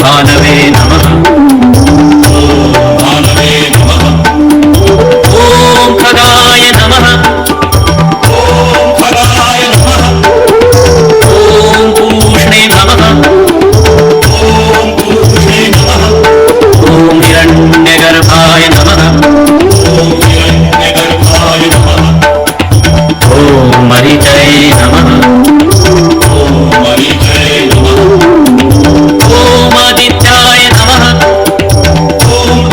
भानवे नमः। भानवे नमः। ॐ खगाय नमः। खगाय नमः। ॐ पूष्णे नमः। पूष्णे नमः। ॐ हिरण्यगर्भाय नमः। हिरण्यगर्भाय नमः। ॐ मरीचये नमः। मरीचये नमः। ॐ आदित्याय नमः।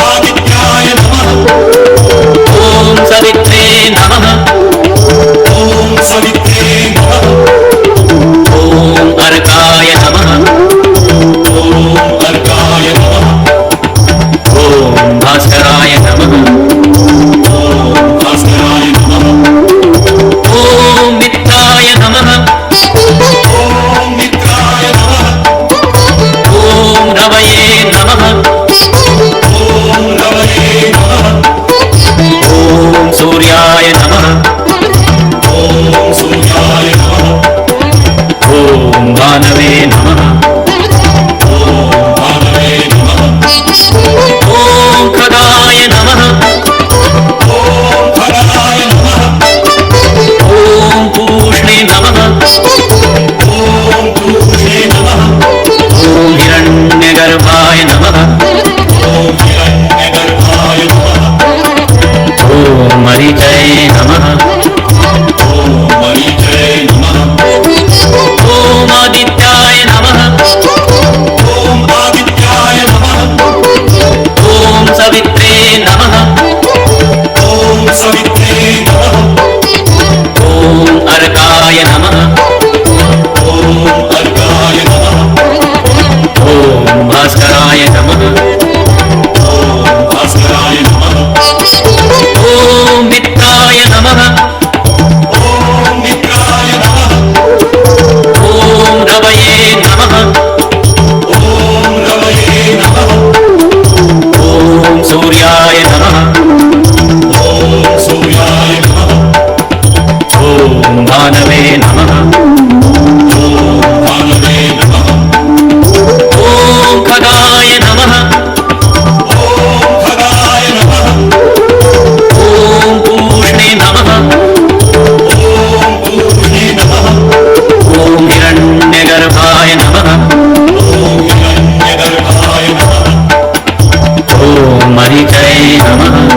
आदित्याय नमः। ॐ सवित्रे नमः। सवित्रे नमः। ॐ अर्काय नमः। अर्काय नमः। ॐ भास्कराय नमः। भास्कराय नमः। ॐ मित्राय नमः। मित्राय नमः। ॐ रवये नमः। रवये नमः। ॐ सूर्याय नमः। सूर्याय नमः। ॐ भानवे नमः। भानवे नमः। ॐ खगाय नमः। खगाय नमः। ॐ पूष्णे नमः। पूष्णे नमः। ॐ हिरण्यगर्भाय नमः। हिरण्यगर्भाय नमः। ॐ मरीचये नमः। मरीचये नमः। ॐ आदित्याय नमः। आदित्याय नमः। ॐ सवित्रे नमः। सवित्रे नमः। ॐ अर्काय नमः। अर्काय नमः। ॐ भास्कराय नमः। भास्कराय नमः। ॐ मित्राय नमः। मित्राय नमः। ॐ रवये नमः। रवये नमः। ॐ सूर्याय नमः। सूर्याय नमः। ॐ भानवे नमः। भानवे नमः। ॐ खगाय नमः। खगाय नमः। ॐ पूष्णे नमः। पूष्णे नमः। ॐ हिरण्यगर्भाय नमः। हिरण्यगर्भाय नमः। ॐ मरीचये नमः।